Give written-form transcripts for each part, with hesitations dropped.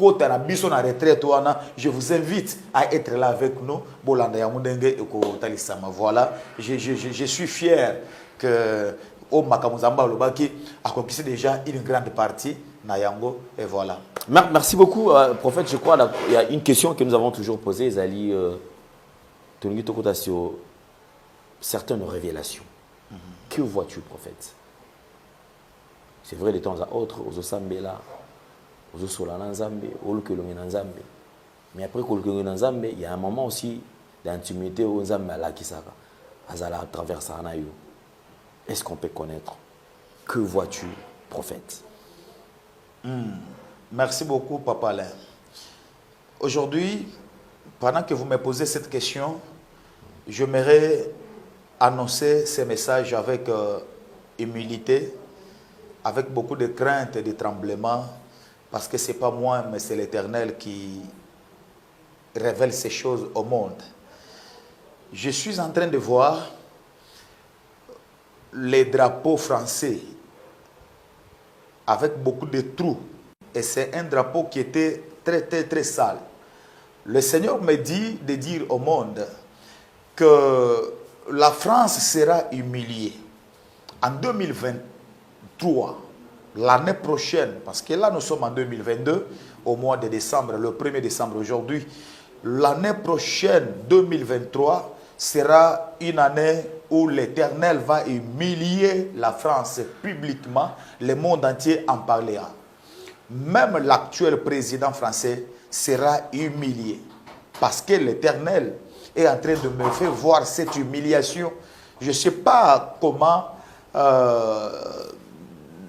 kota na biso na retraite wana, je vous invite à être là avec nous. Bolanda ya mundenge eko talisama. Voilà, je suis fier que au Makamuzamba Lobaki a conquisté déjà une grande partie na yango et voilà. Merci beaucoup, prophète. Je crois il y a une question que nous avons toujours posée, Zali Tongi Tokota sur certaines révélations. Que vois-tu, prophète? C'est vrai de temps à autre, aux Osambela, aux Osolana Nzambe, aux Lukelongi Nzambe. Mais après Lukelongi Nzambe, il y a un moment aussi d'intimité aux Nzambe à la Kisaka, Azala à travers Sanayo. Est-ce qu'on peut connaître? Que vois-tu, prophète? Merci beaucoup, Papa Alain. Aujourd'hui, pendant que vous me posez cette question, j'aimerais annoncer ces messages avec humilité, avec beaucoup de crainte et de tremblement, parce que ce n'est pas moi, mais c'est l'Éternel qui révèle ces choses au monde. Je suis en train de voir les drapeaux français avec beaucoup de trous. Et c'est un drapeau qui était très sale. Le Seigneur me dit de dire au monde que la France sera humiliée. En 2023, l'année prochaine, parce que là nous sommes en 2022, au mois de décembre, le 1er décembre aujourd'hui, l'année prochaine, 2023, sera une année où l'Éternel va humilier la France publiquement, le monde entier en parlera. Même l'actuel président français sera humilié parce que l'Éternel est en train de me faire voir cette humiliation. Je ne sais pas comment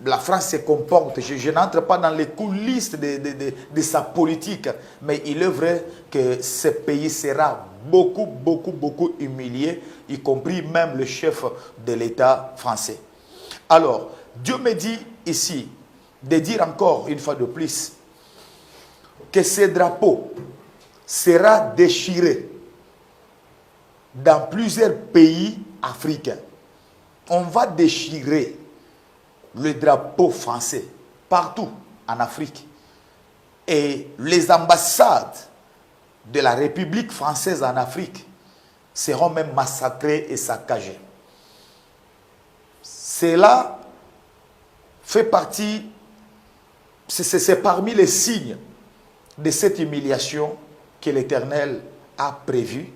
la France se comporte. Je n'entre pas dans les coulisses de sa politique, mais il est vrai que ce pays sera beaucoup humilié, y compris même le chef de l'État français. Alors, Dieu me dit ici de dire encore une fois de plus que ce drapeau sera déchiré dans plusieurs pays africains. On va déchirer le drapeau français partout en Afrique. Et les ambassades de la République française en Afrique seront même massacrées et saccagées. Cela fait partie, c'est parmi les signes de cette humiliation que l'Éternel a prévu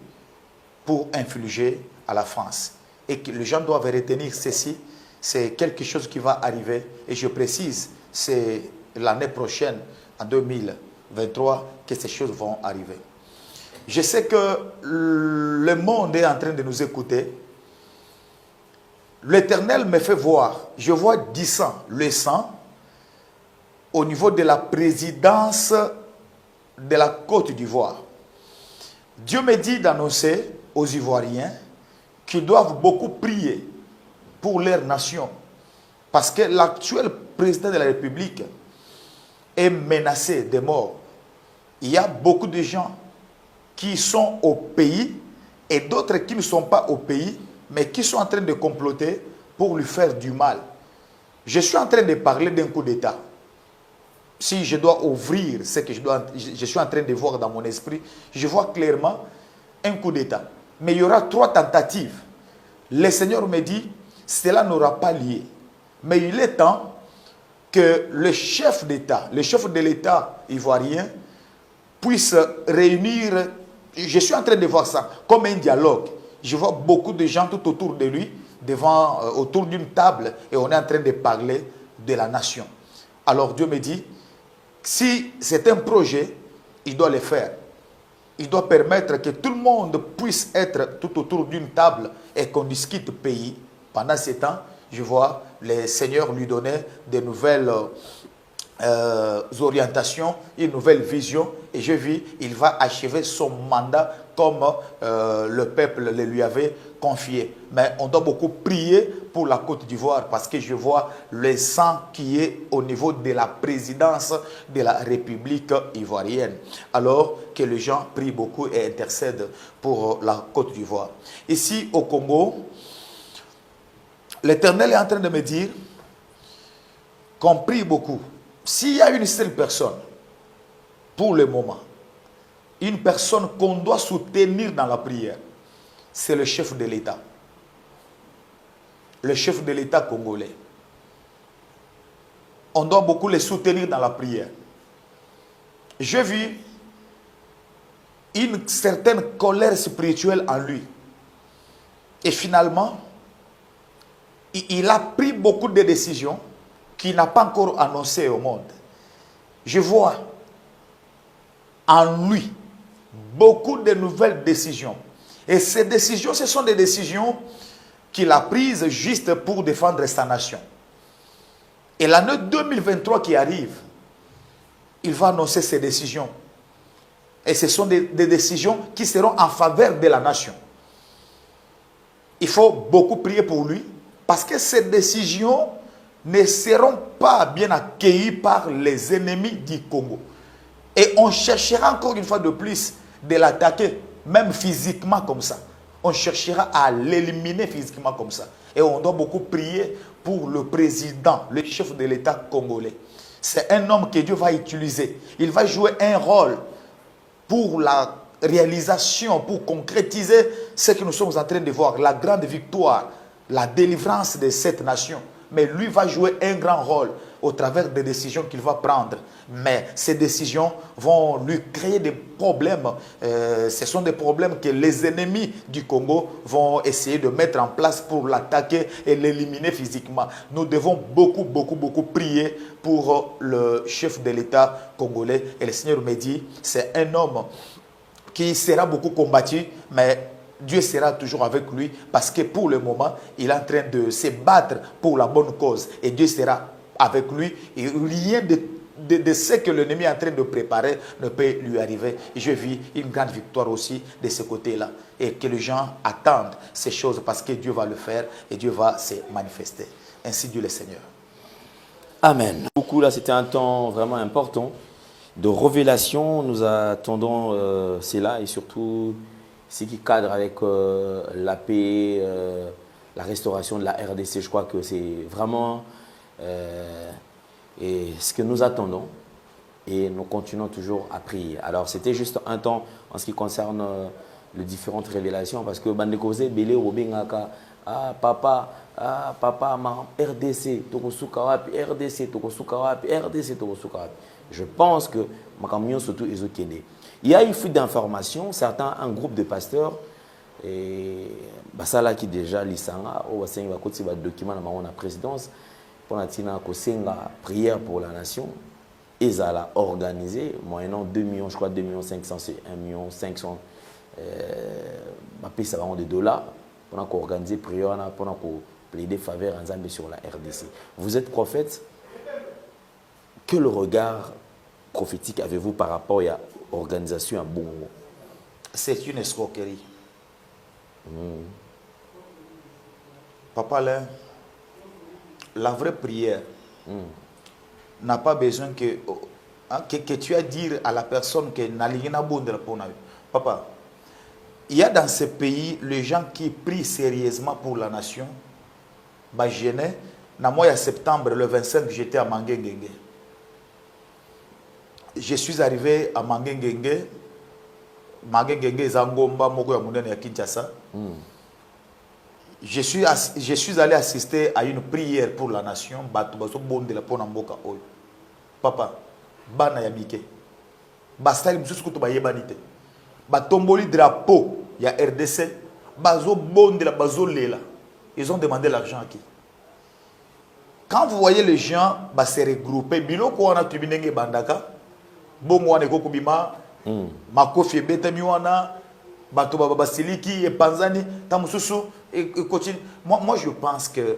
pour infliger à la France. Et que les gens doivent retenir ceci, c'est quelque chose qui va arriver. Et je précise, c'est l'année prochaine, en 2023, que ces choses vont arriver. Je sais que le monde est en train de nous écouter. L'Éternel me fait voir, je vois du sang, le sang, au niveau de la présidence de la Côte d'Ivoire. Dieu me dit d'annoncer aux Ivoiriens qu'ils doivent beaucoup prier pour leur nation. Parce que l'actuel président de la République est menacé de mort. Il y a beaucoup de gens qui sont au pays et d'autres qui ne sont pas au pays, mais qui sont en train de comploter pour lui faire du mal. Je suis en train de parler d'un coup d'État. Si je dois ouvrir ce que je suis en train de voir dans mon esprit, je vois clairement un coup d'État. Mais il y aura 3 tentatives. Le Seigneur me dit, cela n'aura pas lieu. Mais il est temps que le chef d'État, le chef de l'État ivoirien, puisse réunir, je suis en train de voir ça, comme un dialogue. Je vois beaucoup de gens tout autour de lui, autour d'une table, et on est en train de parler de la nation. Alors Dieu me dit, si c'est un projet, il doit le faire. Il doit permettre que tout le monde puisse être tout autour d'une table et qu'on discute pays. Pendant ce temps, je vois le Seigneur lui donner de nouvelles orientations, une nouvelle vision. Et je vis, il va achever son mandat comme le peuple le lui avait confié. Mais on doit beaucoup prier pour la Côte d'Ivoire parce que je vois le sang qui est au niveau de la présidence de la République ivoirienne. Alors que les gens prient beaucoup et intercèdent pour la Côte d'Ivoire. Ici au Congo, l'Éternel est en train de me dire qu'on prie beaucoup. S'il y a une seule personne pour le moment, une personne qu'on doit soutenir dans la prière, c'est le chef de l'État. Le chef de l'État congolais. On doit beaucoup les soutenir dans la prière. J'ai vu une certaine colère spirituelle en lui. Et finalement, il a pris beaucoup de décisions qu'il n'a pas encore annoncées au monde. Je vois en lui beaucoup de nouvelles décisions. Et ces décisions, ce sont des décisions qu'il a prises juste pour défendre sa nation. Et l'année 2023 qui arrive, il va annoncer ses décisions. Et ce sont des décisions qui seront en faveur de la nation. Il faut beaucoup prier pour lui parce que ces décisions ne seront pas bien accueillies par les ennemis du Congo. Et on cherchera encore une fois de plus de l'attaquer, même physiquement comme ça. On cherchera à l'éliminer physiquement comme ça. Et on doit beaucoup prier pour le président, le chef de l'État congolais. C'est un homme que Dieu va utiliser. Il va jouer un rôle pour la réalisation, pour concrétiser ce que nous sommes en train de voir, la grande victoire, la délivrance de cette nation. Mais lui va jouer un grand rôle au travers des décisions qu'il va prendre. Mais ces décisions vont lui créer des problèmes. Ce sont des problèmes que les ennemis du Congo vont essayer de mettre en place pour l'attaquer et l'éliminer physiquement. Nous devons beaucoup prier pour le chef de l'État congolais. Et le Seigneur me dit, c'est un homme qui sera beaucoup combattu, mais Dieu sera toujours avec lui parce que pour le moment, il est en train de se battre pour la bonne cause. Et Dieu sera avec lui. Et rien de ce que l'ennemi est en train de préparer ne peut lui arriver. Et je vis une grande victoire aussi de ce côté-là. Et que les gens attendent ces choses parce que Dieu va le faire et Dieu va se manifester. Ainsi dit le Seigneur. Amen. Beaucoup là, c'était un temps vraiment important de révélation. Nous attendons cela et surtout ce qui cadre avec la paix, la restauration de la RDC. Je crois que c'est vraiment et ce que nous attendons et nous continuons toujours à prier. Alors c'était juste un temps en ce qui concerne les différentes révélations parce que Bandekose, Belé, Robengaka, papa, ma RDC, Tokosukawapi, RDC, Tokosukawapi, RDC, Tokosukawapi. Je pense que ma camion surtout ils ont quitté. Il y a une fuite d'informations, certains, un groupe de pasteurs, et Basala qui déjà l'Isanga, au Bassin va continuer le document dans la présidence, pour la prière pour la nation, ils ont organisé, moyennant 2 millions, je crois 2 millions 500, c'est 1 million 500, ça va de dollars, pour organiser prière, pour plaider faveur en Zambie sur la RDC. Vous êtes prophète, quel regard prophétique avez-vous par rapport à l'organisation à Bongo? C'est une escroquerie. Papa, là, la vraie prière n'a pas besoin que tu aies à dire à la personne que n'alina bondre pour naï. Papa, il y a dans ce pays les gens qui prient sérieusement pour la nation. Bah, je n'ai, dans mois de septembre, le 25, j'étais à Manguengenge. Je suis arrivé à Manguengenge. Manguengenge, Zangomba, Moko Yamoudene, à Kinshasa. Je suis allé assister à une prière pour la nation. Papa, bana yabike. Bastali msusukutu ba yebanite. Batomboli drapeau ya RDC. Bazo bonde la bazo lela. Ils ont demandé l'argent à qui? Quand vous voyez les gens se regrouper, biloko wana tubinenge bandaka, bongo wana kokubima, makofi betami wana, bato basiliki et panzani, tamususu et continue. Moi je pense que